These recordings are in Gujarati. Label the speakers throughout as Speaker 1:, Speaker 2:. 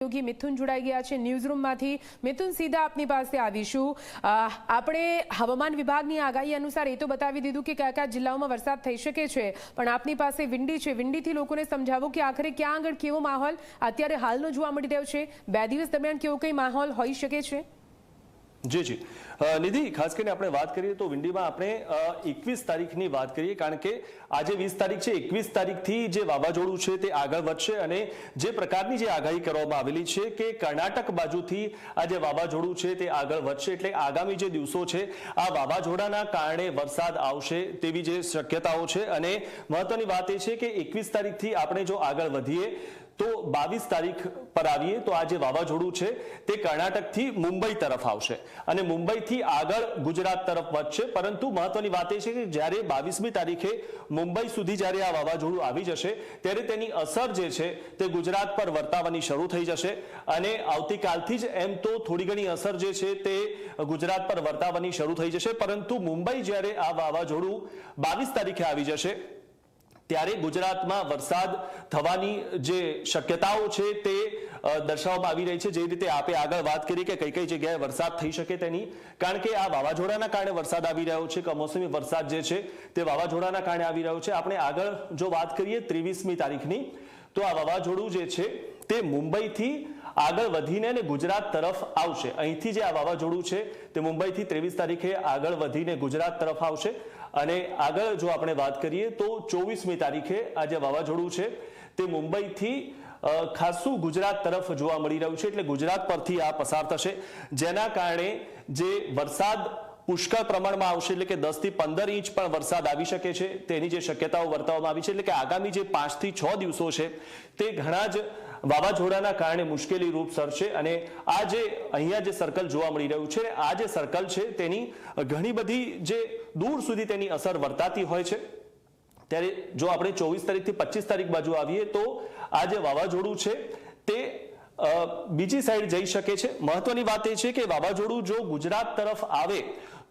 Speaker 1: સહયોગી મિથુન જોડાઈ ગયા છે ન્યૂઝરૂમમાંથી। મિથુન, સીધા આપની પાસે આવીશું। આપણે હવામાન વિભાગની આગાહી અનુસાર એ તો બતાવી દીધું કે કયા કયા જિલ્લાઓમાં વરસાદ થઈ શકે છે, પણ આપની પાસે વિંડી છે, વિંડીથી લોકોને સમજાવો કે આખરે ક્યાં આગળ કેવો માહોલ અત્યારે હાલનો જોવા મળી રહ્યો છે, 2 દિવસ દરમિયાન કેવો કંઈ માહોલ હોઈ શકે છે?
Speaker 2: જી જી નિધિ, ખાસ કરીને આપણે વાત કરીએ તો વિંડીમાં આપણે 21 તારીખની વાત કરીએ, કારણ કે આજે 20 તારીખ છે। 21 તારીખથી જે વાવાઝોડું છે તે આગળ વધશે અને જે પ્રકારની જે આગાહી કરવામાં આવેલી છે કે કર્ણાટક બાજુથી આ જે વાવાઝોડું છે તે આગળ વધશે, એટલે આગામી જે દિવસો છે આ વાવાઝોડાના કારણે વરસાદ આવશે તેવી જે શક્યતાઓ છે। અને મહત્વની વાત એ છે કે 21 તારીખથી આપણે જો આગળ વધીએ તો 22 તારીખ પર આવીએ તો આ જે વાવાઝોડું છે તે કર્ણાટકથી મુંબઈ તરફ આવશે અને મુંબઈથી આગળ ગુજરાત તરફ વધશે। પરંતુ મહત્વની વાત એ છે કે જ્યારે 22મી તારીખે મુંબઈ સુધી જ્યારે આ વાવાઝોડું આવી જશે ત્યારે તેની અસર જે છે તે ગુજરાત પર વર્તાવાની શરૂ થઈ જશે અને આવતીકાલથી જ એમ તો થોડી ઘણી અસર જે છે તે ગુજરાત પર વર્તાવાની શરૂ થઈ જશે, પરંતુ મુંબઈ જ્યારે આ વાવાઝોડું 22 તારીખે આવી જશે ત્યારે ગુજરાતમાં વરસાદ થવાની જે શક્યતાઓ છે તે દર્શાવવામાં આવી રહી છે। જે રીતે આપે આગળ વાત કરી કે કઈ કઈ જગ્યાએ વરસાદ થઈ શકે તેની, કારણ કે આ વાવાઝોડાના કારણે વરસાદ આવી રહ્યો છે, કમોસમી વરસાદ જે છે તે વાવાઝોડાના કારણે આવી રહ્યો છે। આપણે આગળ જો વાત કરીએ 23મી તારીખની, તો આ વાવાઝોડું જે છે તે મુંબઈથી આગળ વધીને ગુજરાત તરફ આવશે। અહીંથી જે આ વાવાઝોડું છે તે મુંબઈથી 23 તારીખે આગળ વધીને ગુજરાત તરફ આવશે અને આગળ જો આપણે વાત કરીએ તો 24મી તારીખે આ જે વાવાઝોડું છે તે મુંબઈથી ખાસું ગુજરાત તરફ જોવા મળી રહ્યું છે, એટલે ગુજરાત પરથી આ પસાર થશે, જેના કારણે જે વરસાદ પુષ્કળ પ્રમાણમાં આવશે, એટલે કે 10 થી 15 ઇંચ પણ વરસાદ આવી શકે છે તેની જે શક્યતાઓ વર્તવવામાં આવી છે। એટલે કે આગામી જે 5 થી 6 દિવસો છે તે ઘણા જ વાવાઝોડાના કારણે મુશ્કેલી રૂપ સરશે અને આ જે અહીંયા જે સર્કલ જોવા મળી રહ્યું છે, આ જે સર્કલ છે તેની ઘણી બધી જે દૂર સુધી તેની અસર વર્તાતી હોય છે। ત્યારે જો આપણે 24 તારીખથી 25 તારીખ બાજુ આવીએ તો આ જે વાવાઝોડું છે તે બીજી સાઈડ જઈ શકે છે। મહત્વની વાત એ છે કે વાવાઝોડું જો ગુજરાત તરફ આવે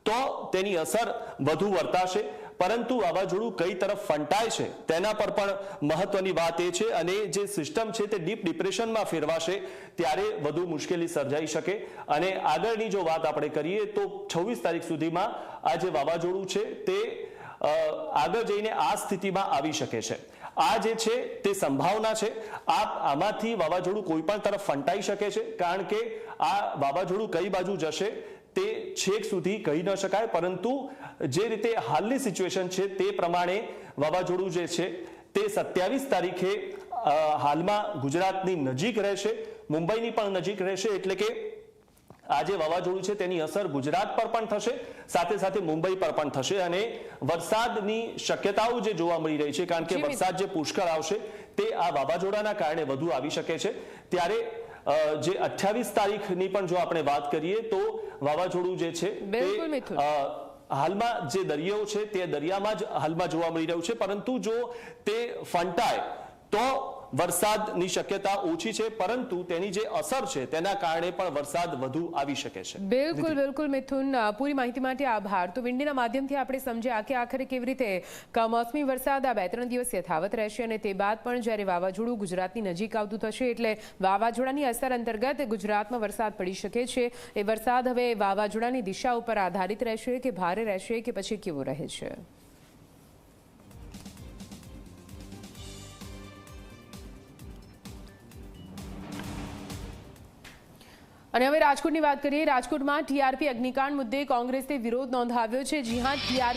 Speaker 2: તો તેની અસર વધુ વર્તાશે, પરંતુ વાવાઝોડું કઈ તરફ ફંટાય છે તેના પર પણ મહત્વની વાત એ છે અને જે સિસ્ટમ છે તે ડીપ ડિપ્રેશનમાં ફેરવાશે ત્યારે વધુ મુશ્કેલી સર્જાઈ શકે। અને આગળની જો વાત આપણે કરીએ તો 26 તારીખ સુધીમાં આ જે વાવાઝોડું છે તે આગળ જઈને આ સ્થિતિમાં આવી શકે છે। આ જે છે તે સંભાવના છે, આમાંથી વાવાઝોડું કોઈ પણ તરફ ફંટાઈ શકે છે, કારણ કે આ વાવાઝોડું કઈ બાજુ જશે તે છેક સુધી કહી ન શકાય, પરંતુ જે રીતે હાલની સિચ્યુએશન છે તે પ્રમાણે વાવાઝોડું જે છે તે 27 તારીખે હાલમાં ગુજરાતની નજીક રહેશે, મુંબઈની પણ નજીક રહેશે, એટલે કે આ જે વાવાઝોડું છે તેની અસર ગુજરાત પર પણ થશે, સાથે સાથે મુંબઈ પર પણ થશે અને વરસાદની શક્યતાઓ જે જોવા મળી રહી છે, કારણ કે વરસાદ જે પુષ્કળ આવશે તે આ વાવાઝોડાના કારણે વધુ આવી શકે છે। ત્યારે જે 28 તારીખની પણ જો આપણે વાત કરીએ તો વાવાઝોડું જે છે તે હાલમાં જે દરિયો છે તે દરિયામાં જ હાલમાં જોવા મળી રહ્યું છે, પરંતુ જો તે ફંટાય તો વરસાદની શક્યતા ઓછી છે, પરંતુ તેની જે અસર છે તેના કારણે પણ વરસાદ વધુ આવી શકે છે।
Speaker 1: બિલકુલ બિલકુલ મિથુન, પૂરી માહિતી માટે આભાર। તો વિંડીના માધ્યમથી આપણે સમજ્યા કે આખરે કેવી રીતે કમોસમી વરસાદ આ 2-3 દિવસ યથાવત રહેશે અને તે બાદ પણ જ્યારે વાવાઝોડું ગુજરાતની નજીક આવતું થશે એટલે વાવાઝોડાની અસર અંતર્ગત ગુજરાતમાં વરસાદ પડી શકે છે। એ વરસાદ હવે વાવાઝોડાની દિશા ઉપર આધારિત રહેશે કે ભારે રહેશે કે પછી કેવો રહે છે। અને હવે રાજકોટની વાત કરીએ। રાજકોટમાં ટીઆરપી અગ્નિકાંડ મુદ્દે કોંગ્રેસે વિરોધ નોંધાવ્યો છે। જી હા, ટીઆરપી